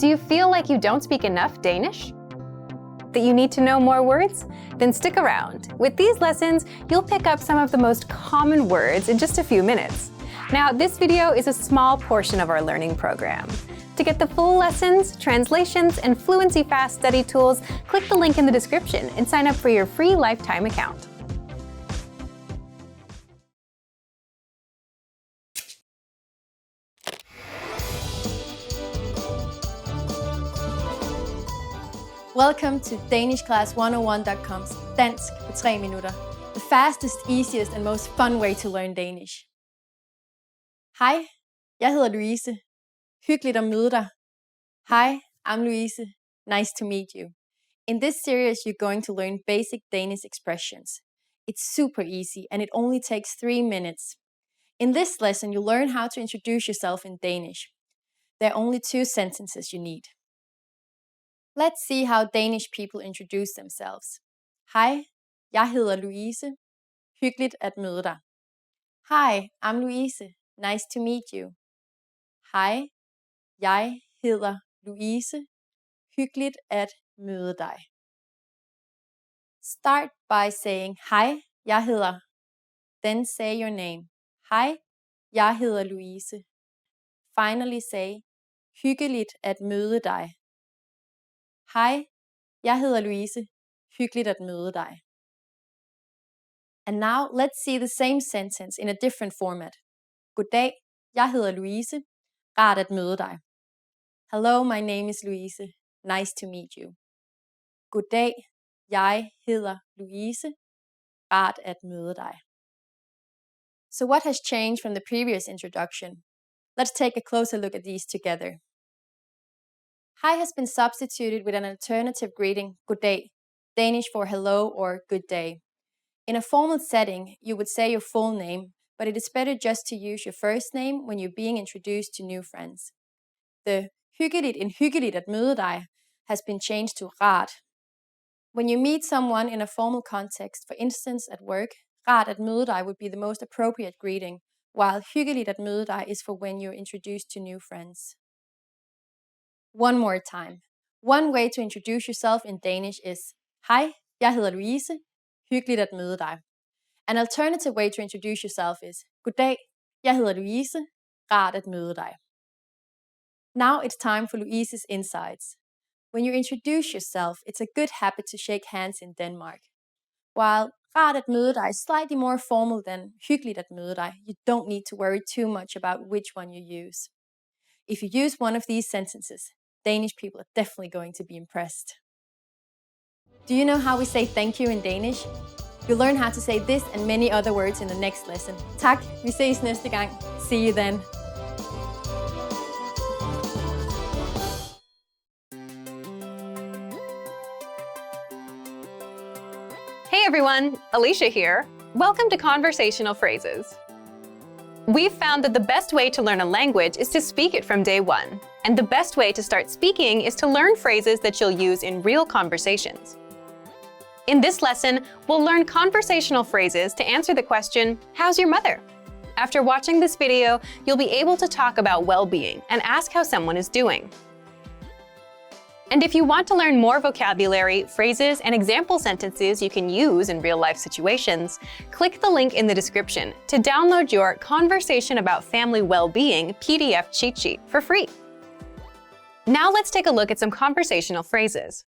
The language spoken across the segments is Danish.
Do you feel like you don't speak enough Danish? That you need to know more words? Then stick around. With these lessons, you'll pick up some of the most common words in just a few minutes. Now, this video is a small portion of our learning program. To get the full lessons, translations, and Fluency Fast study tools, click the link in the description and sign up for your free lifetime account. Welcome to DanishClass101.com's Dansk på 3 minutter. The fastest, easiest and most fun way to learn Danish. Hej, jeg hedder Louise. Hyggeligt at møde dig. Hi, I'm Louise. Nice to meet you. In this series, you're going to learn basic Danish expressions. It's super easy and it only takes 3 minutes. In this lesson, you learn how to introduce yourself in Danish. There are only 2 sentences you need. Let's see how Danish people introduce themselves. Hej, jeg hedder Louise. Hyggeligt at møde dig. Hi, I'm Louise. Nice to meet you. Hej, jeg hedder Louise. Hyggeligt at møde dig. Start by saying, hej, jeg hedder. Then say your name. Hej, jeg hedder Louise. Finally say, hyggeligt at møde dig. Hej, jeg hedder Louise. Hyggeligt at møde dig. And now let's see the same sentence in a different format. Goddag, jeg hedder Louise. Rart at møde dig. Hello, my name is Louise. Nice to meet you. Goddag, jeg hedder Louise. Rart at møde dig. So what has changed from the previous introduction? Let's take a closer look at these together. Hi has been substituted with an alternative greeting, goddag, Danish for hello or good day. In a formal setting, you would say your full name, but it is better just to use your first name when you're being introduced to new friends. The hyggeligt in hyggeligt at møde dig has been changed to rart. When you meet someone in a formal context, for instance at work, rart at møde dig would be the most appropriate greeting, while hyggeligt at møde dig is for when you're introduced to new friends. One more time. One way to introduce yourself in Danish is hej, jeg hedder Louise. Hyggeligt at møde dig. An alternative way to introduce yourself is goddag, jeg hedder Louise. Rart at møde dig. Now it's time for Louise's insights. When you introduce yourself, it's a good habit to shake hands in Denmark. While rart at møde dig is slightly more formal than hyggeligt at møde dig, you don't need to worry too much about which one you use. If you use one of these sentences, Danish people are definitely going to be impressed. Do you know how we say thank you in Danish? You'll learn how to say this and many other words in the next lesson. Tak, vi ses næste gang. See you then. Hey everyone, Alicia here. Welcome to Conversational Phrases. We've found that the best way to learn a language is to speak it from day one. And the best way to start speaking is to learn phrases that you'll use in real conversations. In this lesson, we'll learn conversational phrases to answer the question, how's your mother? After watching this video, you'll be able to talk about well-being and ask how someone is doing. And if you want to learn more vocabulary, phrases, and example sentences you can use in real-life situations, click the link in the description to download your Conversation About Family Well-Being PDF cheat sheet for free. Now let's take a look at some conversational phrases.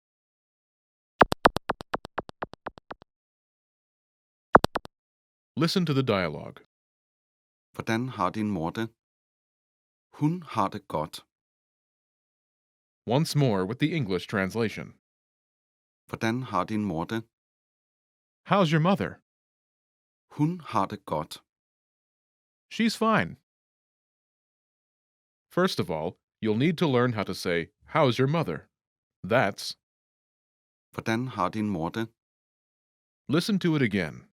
Listen to the dialogue. Hvordan har din mor det? Hun har det godt. Once more with the English translation. Hvordan har din mor det? How's your mother? Hun har det godt. She's fine. First of all, you'll need to learn how to say, how's your mother? That's, Hvordan har din mor det? listen to it again.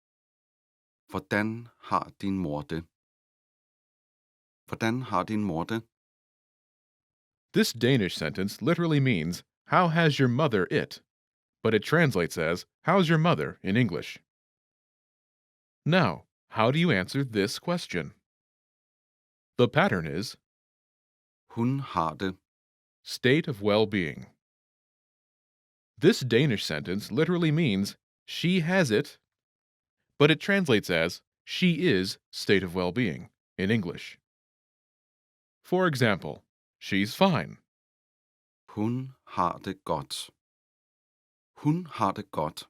Hvordan har din mor det? Hvordan har din mor det? This Danish sentence literally means, how has your mother it? But it translates as, how's your mother in English? Now, how do you answer this question? The pattern is, Hun har det. state of well-being. This Danish sentence literally means she has it, but it translates as she is state of well-being in English. For example, she's fine. Hun har det godt. Hun har det godt.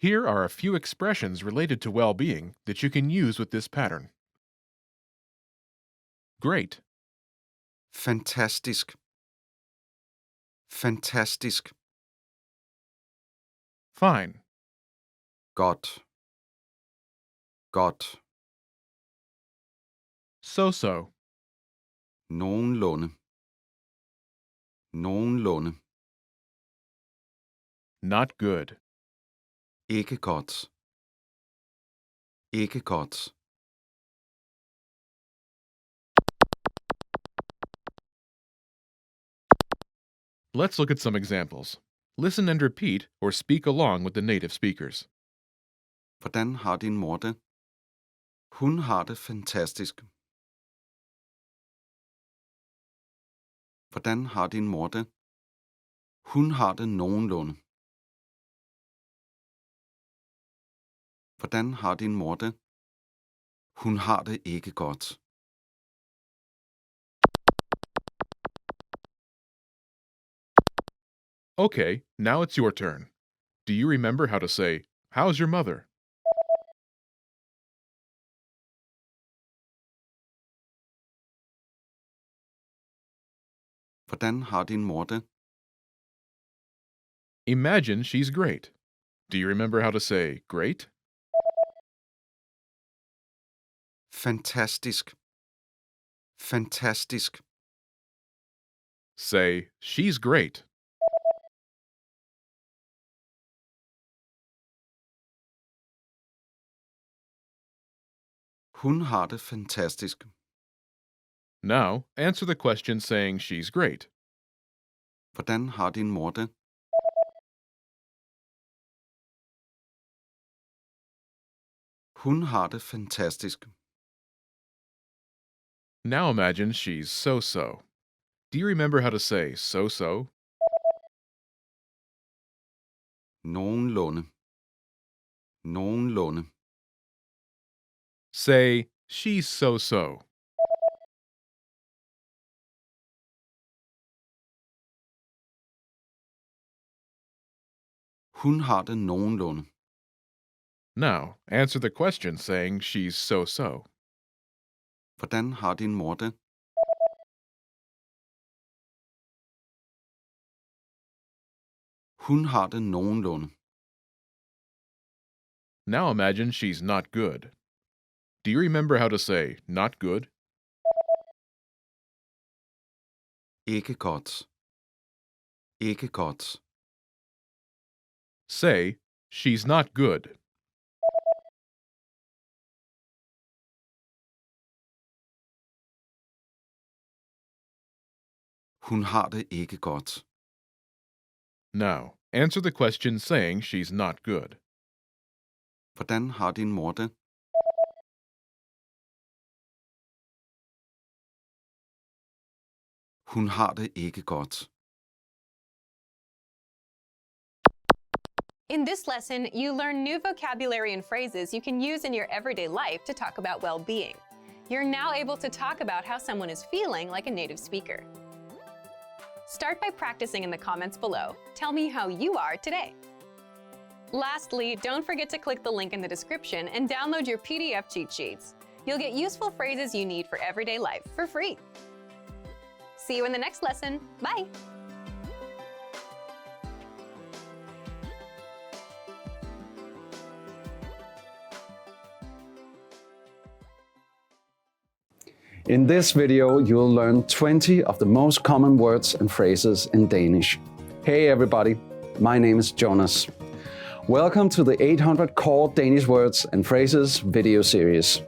Here are a few expressions related to well-being that you can use with this pattern. Great. Fantastisk. Fantastisk. Fine. Godt. Godt. So-so. Nogenlunde. Nogenlunde. Not good. Ikke godt. Ikke godt. Let's look at some examples. Listen and repeat or speak along with the native speakers. Hvordan har din mor det? Hun har det fantastisk. Hvordan har din mor det? Hun har det nogenlunde. Hvordan har din mor det? Hun har det ikke godt. Okay, now it's your turn. Do you remember how to say, "How's your mother?" Hvordan har din mor det? Imagine she's great. Do you remember how to say, "Great"? Fantastisk. Fantastisk. Say, "She's great." Hun har det fantastisk. Now, answer the question saying she's great. Hvordan har din mor det? Hun har det fantastisk. Now imagine she's so-so. Do you remember how to say so-so? Nogenlunde. Nogenlunde. Say, "She's so-so." Hun har det nogenlunde. Now, answer the question saying she's so-so. Hvordan har din mor det? Hun har det nogenlunde. Now imagine she's not good. Do you remember how to say not good? Ikke godt. Ikke godt. Say, "She's not good." Hun har det ikke godt. Now, answer the question saying she's not good. Hvordan har din mor det? Hun har det ikke godt. In this lesson, you learn new vocabulary and phrases you can use in your everyday life to talk about well-being. You're now able to talk about how someone is feeling like a native speaker. Start by practicing in the comments below. Tell me how you are today. Lastly, don't forget to click the link in the description and download your PDF cheat sheets. You'll get useful phrases you need for everyday life for free. See you in the next lesson. Bye! In this video, you'll learn 20 of the most common words and phrases in Danish. Hey everybody, my name is Jonas. Welcome to the 800 core Danish words and phrases video series.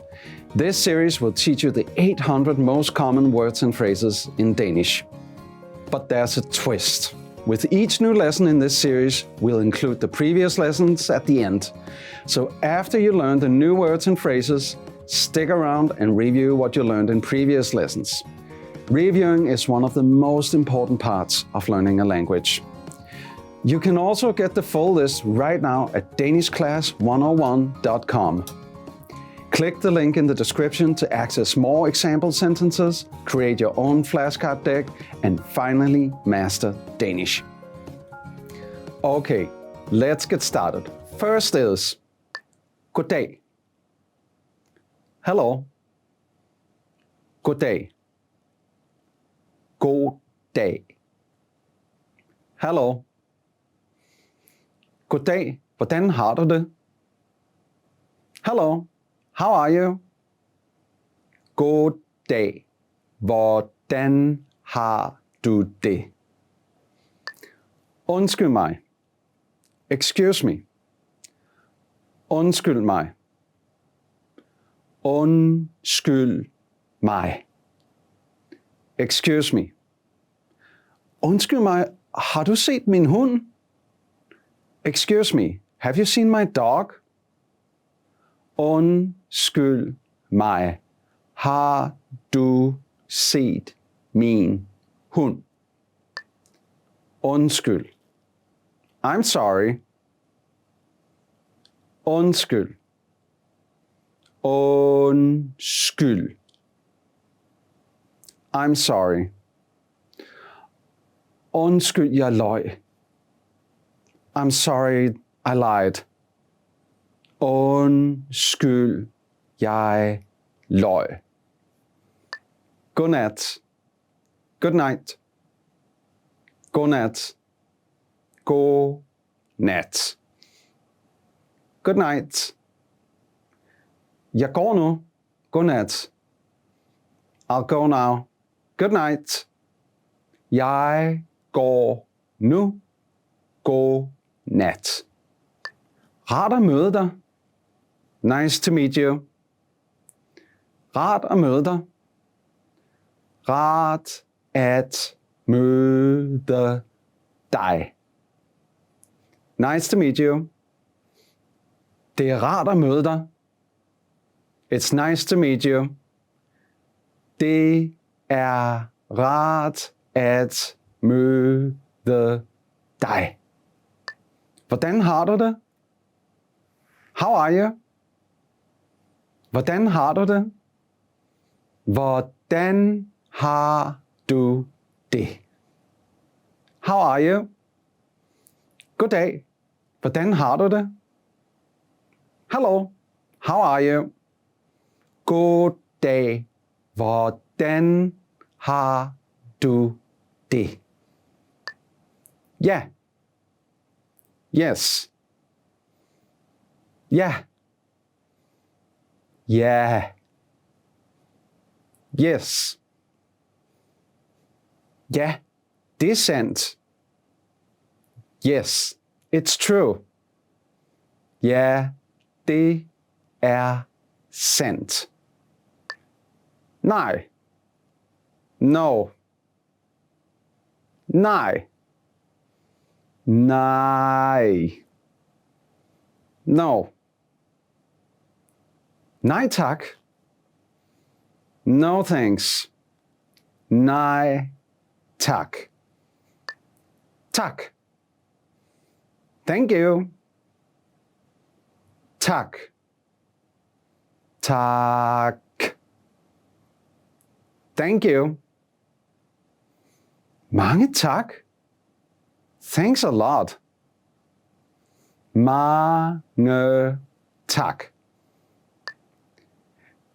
This series will teach you the 800 most common words and phrases in Danish. But there's a twist. With each new lesson in this series, we'll include the previous lessons at the end. So after you learn the new words and phrases, stick around and review what you learned in previous lessons. Reviewing is one of the most important parts of learning a language. You can also get the full list right now at danishclass101.com. Click the link in the description to access more example sentences, create your own flashcard deck, and finally master Danish. Okay, let's get started. First is goddag. Hello. Goddag. God dag. Hello. Goddag. Hvordan har du det? Hello. How are you? God dag. Hvordan har du det? Undskyld mig. Excuse me. Undskyld mig. Undskyld mig. Excuse me. Undskyld mig, har du set min hund? Excuse me, have you seen my dog? Undskyld mig, har du set min hund? Undskyld. I'm sorry. Undskyld. Undskyld. I'm sorry. Undskyld, jeg løj. I'm sorry, I lied. Undskyld, jeg løj. Godnat. Good night. Godnat. God nat. Good night. Jeg går nu. Godnat. I'll go now. Good night. Jeg går nu. God nat. Rart at møde dig. Nice to meet you. Rart at møde dig. Rart at møde dig. Nice to meet you. Det er rart at møde dig. It's nice to meet you. Det er rart at møde dig. Hvordan har du det? How are you? Hvordan har du det? Hvordan har du det? How are you? Goddag. Hvordan har du det? Hello. How are you? Goddag. Hvordan har du det? Ja. Yes. Ja. Ja. Yes. Ja, det er sandt. Yes, it's true. Ja, det er sandt. Nej. No. Nej. Nej. No. Nej tak. No thanks. Nej tak. Tak. Thank you. Tak. Tak. Thank you. Mange tak. Thanks a lot. Mange tak.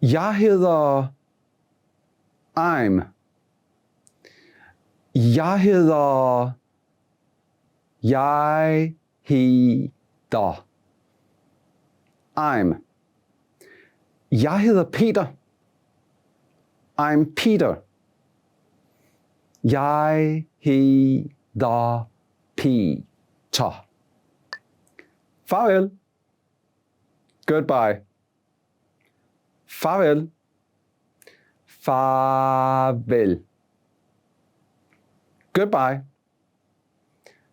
Jeg hedder I'm. Jeg hedder I'm. Jeg hedder Peter. I'm Peter. Jeg hedder Peter. Farvel. Goodbye. Farvel. Farvel. Goodbye.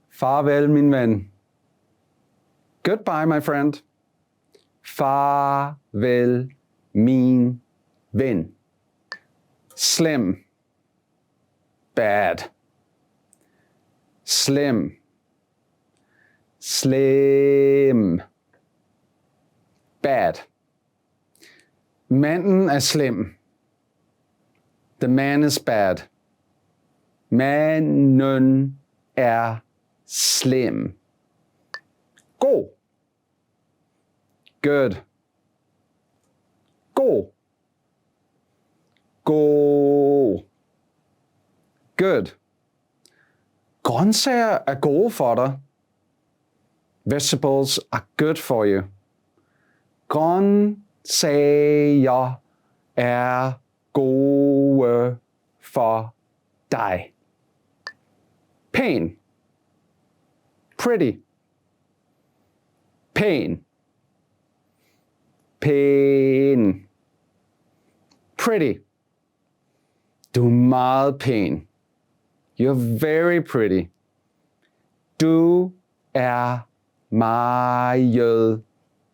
Farvel, min ven. Goodbye, my friend. Farvel, min ven. Slim, bad. Slim, slim, bad. Manden er slem. The man is bad. Manden er slem. God. Good. God. God. Good. Grøntsager er gode for dig. Vegetables are good for you. Grøntsager er gode for dig. Pæn. Pretty. Pæn. Pæn. Pretty. Du er meget pæn. You're very pretty. Du er meget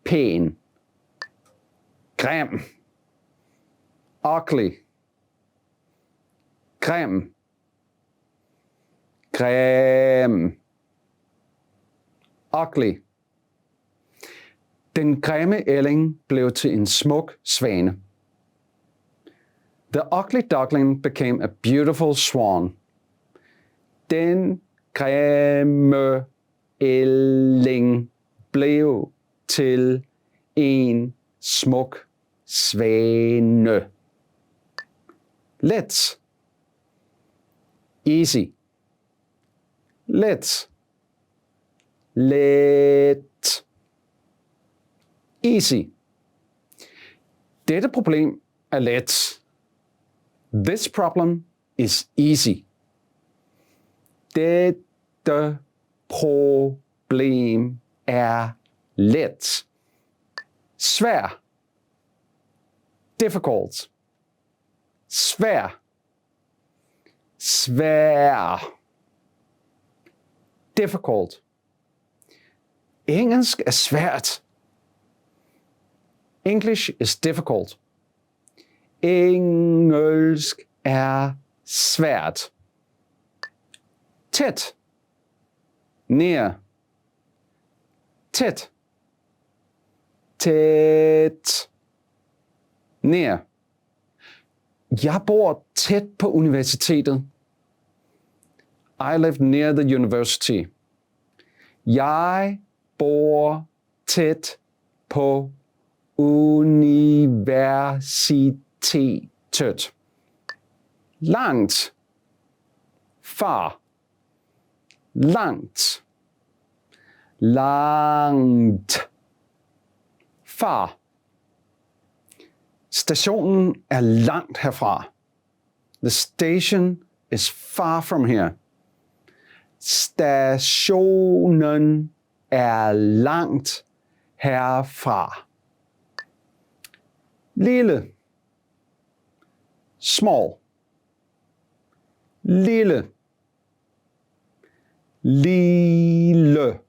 pæn. Grim. Ugly. Grim. Grim. Ugly. Den grimme ælling blev til en smuk svane. The ugly duckling became a beautiful swan. Den grimme ælling blev til en smuk svane. Let's. Easy. Let's. Let. Easy. Dette problem er let. This problem is easy. Dette problem er let. Svær. Difficult. Svær. Svær. Difficult. Engelsk er svært. English is difficult. Engelsk er svært. Tæt. Near. Tæt. Tæt. Near. Jeg bor tæt på universitetet. I live near the university. Jeg bor tæt på universitetet. Langt. Far. Langt. Langt. Far. Stationen er langt herfra. The station is far from here. Stationen er langt herfra. Lille. Small. Lille. Lille.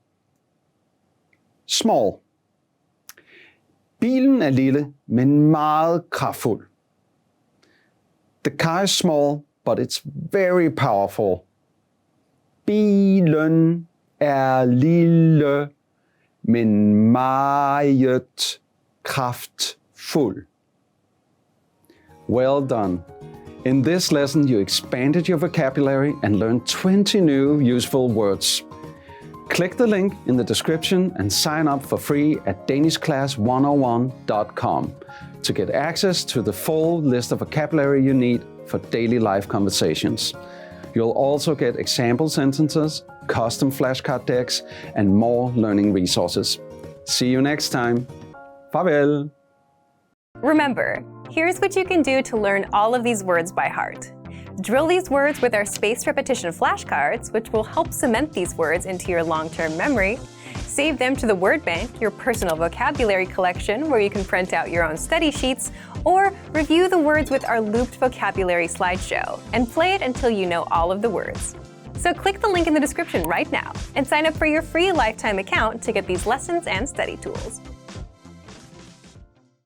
Small. Bilen er lille, men meget kraftfuld. The car is small, but it's very powerful. Bilen er lille, men meget kraftfuld. Well done. In this lesson, you expanded your vocabulary and learned 20 new useful words. Click the link in the description and sign up for free at danishclass101.com to get access to the full list of vocabulary you need for daily life conversations. You'll also get example sentences, custom flashcard decks, and more learning resources. See you next time. Farvel! Remember, here's what you can do to learn all of these words by heart. Drill these words with our spaced repetition flashcards, which will help cement these words into your long-term memory. Save them to the word bank, your personal vocabulary collection, where you can print out your own study sheets, or review the words with our looped vocabulary slideshow, and play it until you know all of the words. So click the link in the description right now and sign up for your free lifetime account to get these lessons and study tools.